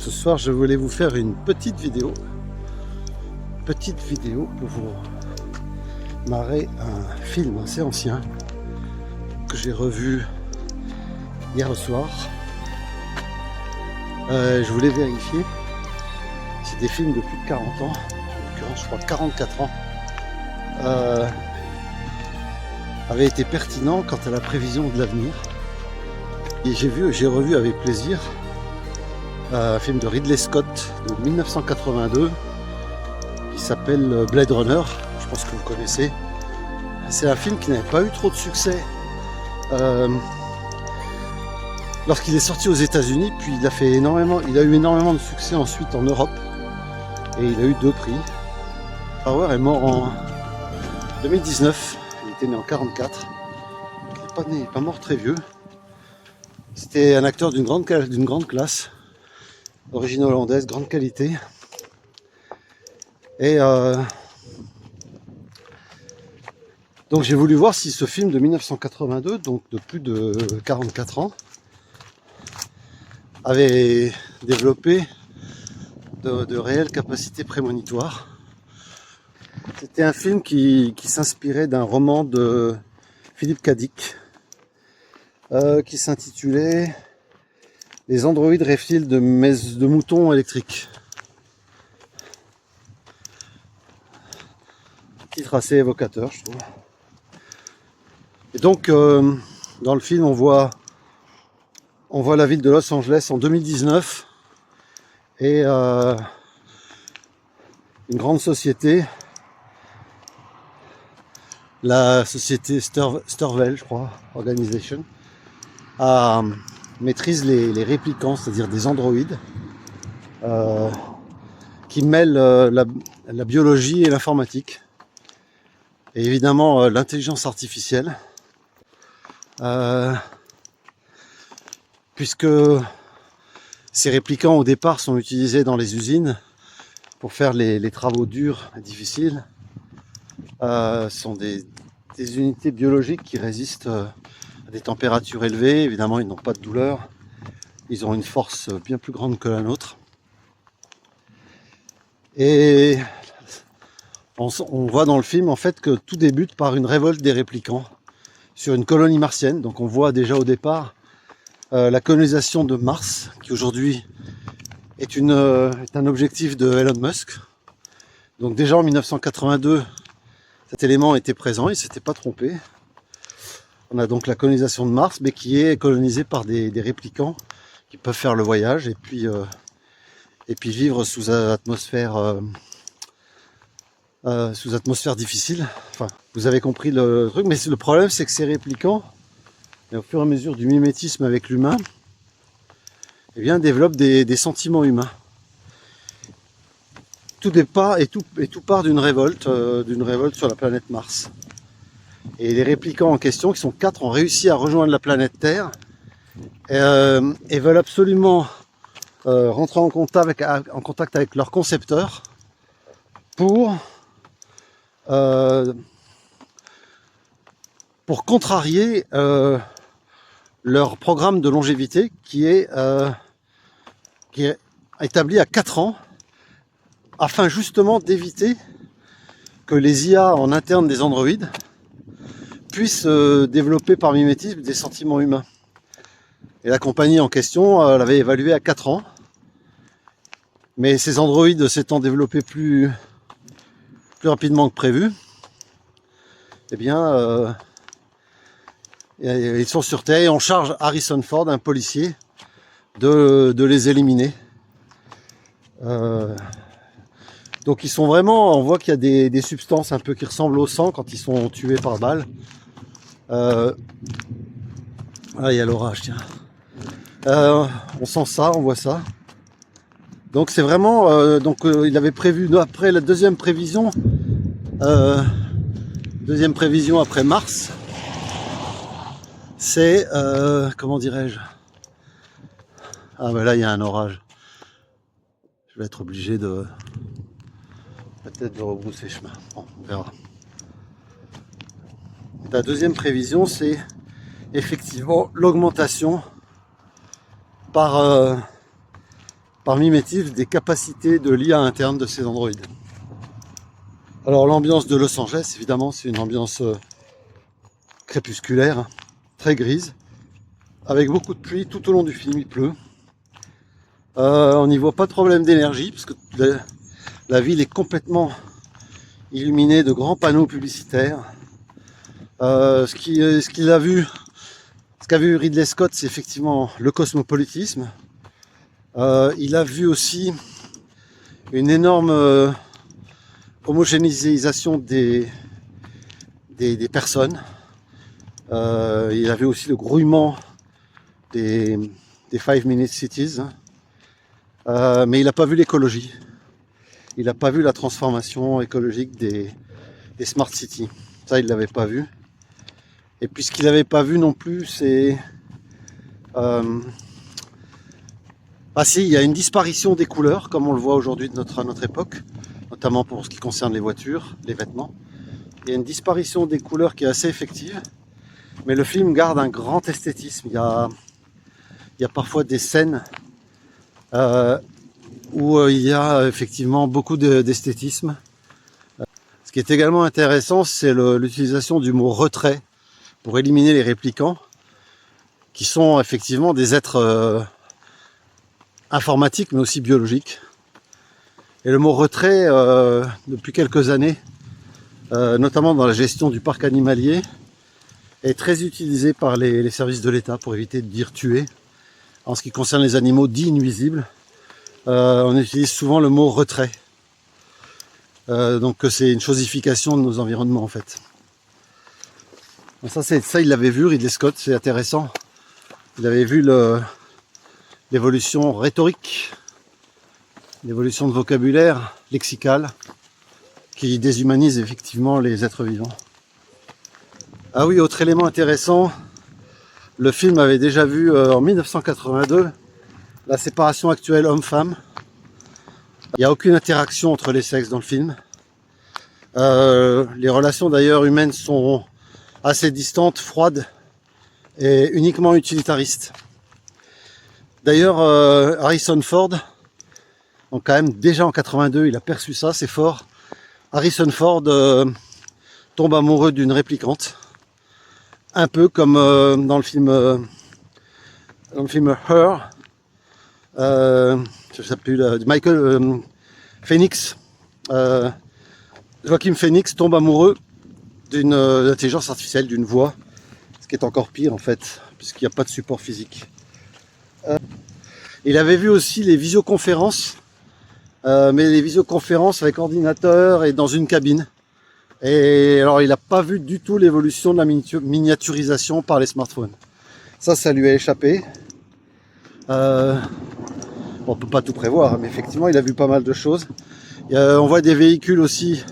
ce soir je voulais vous faire une petite vidéo pour vous narrer un film assez ancien que j'ai revu hier soir. Je voulais vérifier si des films de plus de 40 ans, en l'occurrence je crois 44 ans, avaient été pertinents quant à la prévision de l'avenir. Et j'ai revu avec plaisir un film de Ridley Scott de 1982 qui s'appelle Blade Runner. Je pense que vous connaissez. C'est un film qui n'avait pas eu trop de succès lorsqu'il est sorti aux États-Unis, puis il a eu énormément de succès ensuite en Europe et il a eu 2 prix. Power est mort en 2019, il était né en 44, il n'est pas mort très vieux. C'était un acteur d'une grande classe, d'origine hollandaise, grande qualité. Et donc j'ai voulu voir si ce film de 1982, donc de plus de 44 ans, avait développé de réelles capacités prémonitoires. C'était un film qui s'inspirait d'un roman de Philip K. Dick qui s'intitulait Les androïdes reptiles de moutons électriques. Titre assez évocateur, je trouve. Et donc, dans le film, on voit la ville de Los Angeles en 2019 et une grande société, la société Stervel, je crois, Organization, maîtrise les réplicants, c'est-à-dire des androïdes qui mêlent la biologie et l'informatique et évidemment l'intelligence artificielle, puisque ces réplicants au départ sont utilisés dans les usines pour faire les travaux durs et difficiles. Sont des unités biologiques qui résistent à des températures élevées. Évidemment, ils n'ont pas de douleur. Ils ont une force bien plus grande que la nôtre. Et on voit dans le film en fait que tout débute par une révolte des réplicants sur une colonie martienne. Donc on voit déjà au départ la colonisation de Mars, qui aujourd'hui est un objectif de Elon Musk. Donc déjà en 1982, cet élément était présent, il ne s'était pas trompé. On a donc la colonisation de Mars, mais qui est colonisée par des réplicants qui peuvent faire le voyage et puis vivre sous atmosphère difficile. Enfin, vous avez compris le truc, mais le problème c'est que ces réplicants, et au fur et à mesure du mimétisme avec l'humain, eh bien, développent des sentiments humains. Tout part d'une révolte sur la planète Mars. Et les réplicants en question, qui sont 4, ont réussi à rejoindre la planète Terre et veulent absolument rentrer en contact avec leur concepteur pour contrarier leur programme de longévité qui est établi à 4 ans, afin justement d'éviter que les IA en interne des androïdes puissent développer par mimétisme des sentiments humains. Et la compagnie en question l'avait évalué à 4 ans. Mais ces androïdes s'étant développés plus rapidement que prévu, eh bien, ils sont sur Terre et on charge Harrison Ford, un policier, de les éliminer. Donc ils sont vraiment, on voit qu'il y a des substances un peu qui ressemblent au sang quand ils sont tués par balle. Ah, il y a l'orage, tiens. On sent ça, on voit ça. Donc c'est vraiment, il avait prévu, après la deuxième prévision après Mars, c'est, comment dirais-je, ah ben là il y a un orage. Je vais être obligé peut-être de rebrousser chemin. Bon, on verra. La deuxième prévision, c'est effectivement l'augmentation par par mimétisme des capacités de l'IA interne de ces androïdes. Alors l'ambiance de Los Angeles, évidemment, c'est une ambiance crépusculaire, très grise, avec beaucoup de pluie tout au long du film, il pleut. On n'y voit pas de problème d'énergie, parce que la ville est complètement illuminée de grands panneaux publicitaires. Ce qu'a vu Ridley Scott, c'est effectivement le cosmopolitisme. Il a vu aussi une énorme homogénéisation des personnes. Il a vu aussi le grouillement des 5 Minute Cities. Mais il n'a pas vu l'écologie. Il n'a pas vu la transformation écologique des Smart Cities. Ça, il ne l'avait pas vu. Et puis ce qu'il n'avait pas vu non plus, c'est... Ah si, il y a une disparition des couleurs, comme on le voit aujourd'hui à notre époque, notamment pour ce qui concerne les voitures, les vêtements. Il y a une disparition des couleurs qui est assez effective, mais le film garde un grand esthétisme. Il y a parfois des scènes où il y a effectivement beaucoup d'esthétisme. Ce qui est également intéressant, c'est l'utilisation du mot retrait pour éliminer les réplicants, qui sont effectivement des êtres informatiques mais aussi biologiques. Et le mot retrait, depuis quelques années, notamment dans la gestion du parc animalier, est très utilisé par les services de l'État pour éviter de dire tuer. En ce qui concerne les animaux dits nuisibles, on utilise souvent le mot retrait. Donc c'est une chosification de nos environnements en fait. Ça il l'avait vu, Ridley Scott, c'est intéressant. Il avait vu l'évolution rhétorique, l'évolution de vocabulaire lexical qui déshumanise effectivement les êtres vivants. Ah oui, autre élément intéressant, le film avait déjà vu en 1982 la séparation actuelle homme-femme. Il n'y a aucune interaction entre les sexes dans le film. Les relations d'ailleurs humaines sont assez distantes, froides et uniquement utilitaristes. D'ailleurs, Harrison Ford, donc quand même déjà en 82, il a perçu ça, c'est fort. Harrison Ford tombe amoureux d'une réplicante, un peu comme dans le film Her, je sais plus, Michael Phoenix. Joaquin Phoenix tombe amoureux d'une intelligence artificielle, d'une voix, ce qui est encore pire en fait, puisqu'il n'y a pas de support physique. Il avait vu aussi les visioconférences, mais les visioconférences avec ordinateur et dans une cabine. Et alors il n'a pas vu du tout l'évolution de la miniaturisation par les smartphones. Ça lui a échappé. Bon, on ne peut pas tout prévoir, mais effectivement il a vu pas mal de choses. On voit des véhicules aussi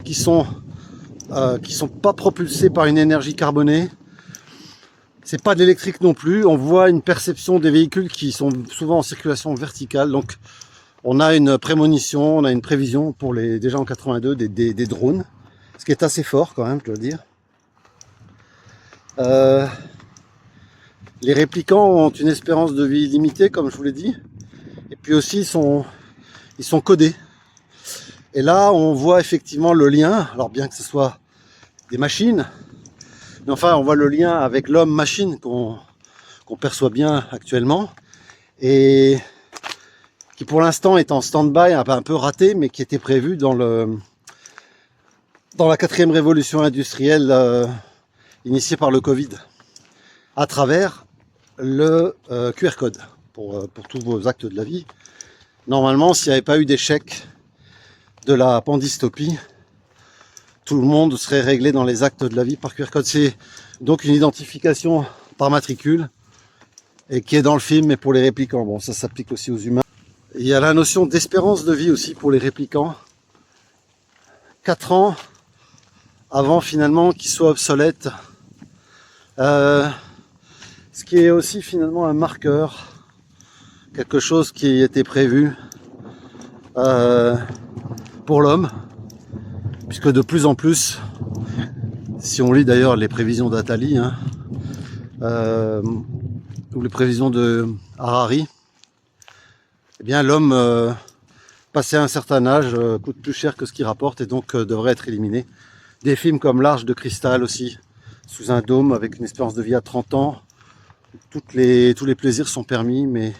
qui sont pas propulsés par une énergie carbonée. C'est pas de l'électrique non plus. On voit une perception des véhicules qui sont souvent en circulation verticale. Donc on a une prémonition, on a une prévision pour déjà en 82 des drones, ce qui est assez fort quand même, je dois dire. Les réplicants ont une espérance de vie limitée, comme je vous l'ai dit, et puis aussi ils sont codés. Et là, on voit effectivement le lien, alors bien que ce soit des machines, mais enfin, on voit le lien avec l'homme-machine qu'on perçoit bien actuellement, et qui pour l'instant est en stand-by, un peu raté, mais qui était prévu dans la 4e révolution industrielle initiée par le Covid, à travers le QR code pour tous vos actes de la vie. Normalement, s'il n'y avait pas eu d'échec de la pandystopie, tout le monde serait réglé dans les actes de la vie par QR code. C'est donc une identification par matricule et qui est dans le film, mais pour les réplicants. Bon, ça s'applique aussi aux humains. Il y a la notion d'espérance de vie aussi pour les réplicants. 4 ans avant finalement qu'ils soient obsolètes. Ce qui est aussi finalement un marqueur, quelque chose qui était prévu pour l'homme, puisque de plus en plus, si on lit d'ailleurs les prévisions d'Attali, ou les prévisions de Harari, eh bien l'homme passé un certain âge coûte plus cher que ce qu'il rapporte et donc devrait être éliminé. Des films comme L'Arche de Cristal aussi, sous un dôme avec une espérance de vie à 30 ans, tous les plaisirs sont permis mais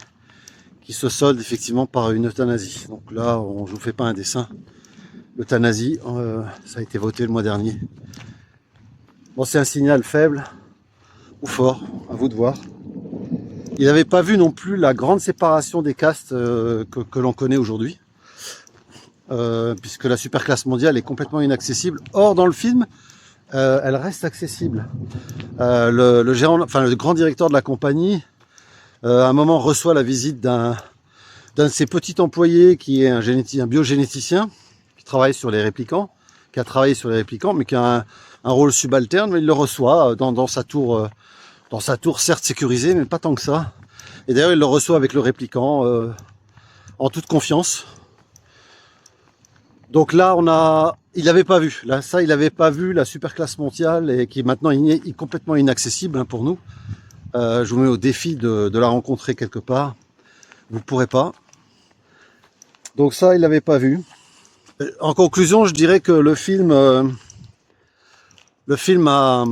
qui se soldent effectivement par une euthanasie. Donc là, je vous fais pas un dessin. L'euthanasie, ça a été voté le mois dernier. Bon, c'est un signal faible ou fort, à vous de voir. Il n'avait pas vu non plus la grande séparation des castes que l'on connaît aujourd'hui. Puisque la superclasse mondiale est complètement inaccessible. Or, dans le film, elle reste accessible. Le grand directeur de la compagnie, à un moment, reçoit la visite d'un de ses petits employés qui est un biogénéticien, qui travaille sur les réplicants, qui a travaillé sur les réplicants, mais qui a un rôle subalterne. Mais il le reçoit dans sa tour, certes sécurisée, mais pas tant que ça. Et d'ailleurs, il le reçoit avec le réplicant en toute confiance. Donc là, il n'avait pas vu. Là, ça, il n'avait pas vu la superclasse mondiale et qui est maintenant complètement inaccessible pour nous. Je vous mets au défi de la rencontrer quelque part. Vous ne pourrez pas. Donc ça, il n'avait pas vu. En conclusion, je dirais que le film a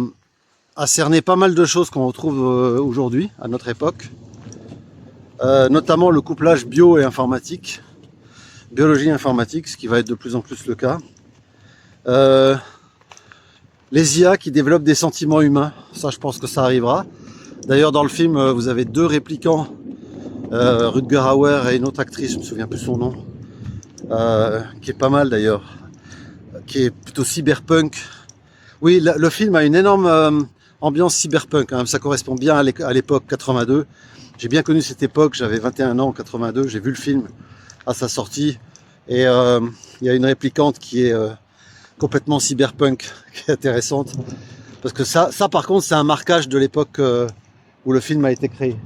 cerné pas mal de choses qu'on retrouve aujourd'hui, à notre époque. Notamment le couplage bio et informatique. Biologie informatique, ce qui va être de plus en plus le cas. Les IA qui développent des sentiments humains, ça je pense que ça arrivera. D'ailleurs dans le film vous avez deux réplicants, Rutger Hauer et une autre actrice, je ne me souviens plus son nom, qui est pas mal d'ailleurs, qui est plutôt cyberpunk. Oui, le film a une énorme ambiance cyberpunk, hein. Ça correspond bien à l'époque 82. J'ai bien connu cette époque, j'avais 21 ans en 82, j'ai vu le film à sa sortie et il y a une réplicante qui est complètement cyberpunk, qui est intéressante parce que ça par contre c'est un marquage de l'époque où le film a été créé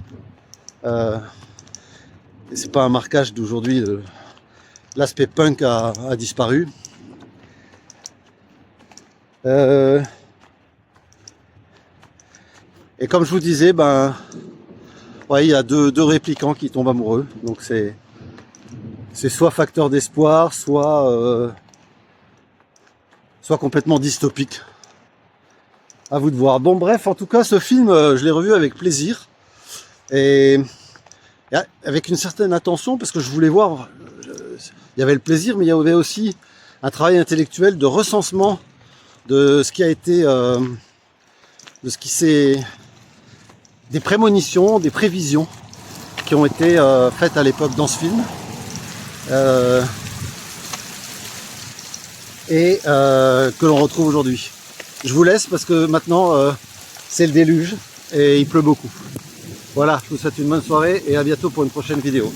et c'est pas un marquage d'aujourd'hui. L'aspect punk a disparu. Et comme je vous disais, ouais, il y a deux réplicants qui tombent amoureux, donc c'est soit facteur d'espoir, soit complètement dystopique. À vous de voir. Bon bref, en tout cas ce film, je l'ai revu avec plaisir et avec une certaine attention parce que je voulais voir, il y avait le plaisir mais il y avait aussi un travail intellectuel de recensement de ce qui a été, des prémonitions, des prévisions qui ont été faites à l'époque dans ce film. Et que l'on retrouve aujourd'hui. Je vous laisse parce que maintenant c'est le déluge et il pleut beaucoup. Voilà, je vous souhaite une bonne soirée et à bientôt pour une prochaine vidéo.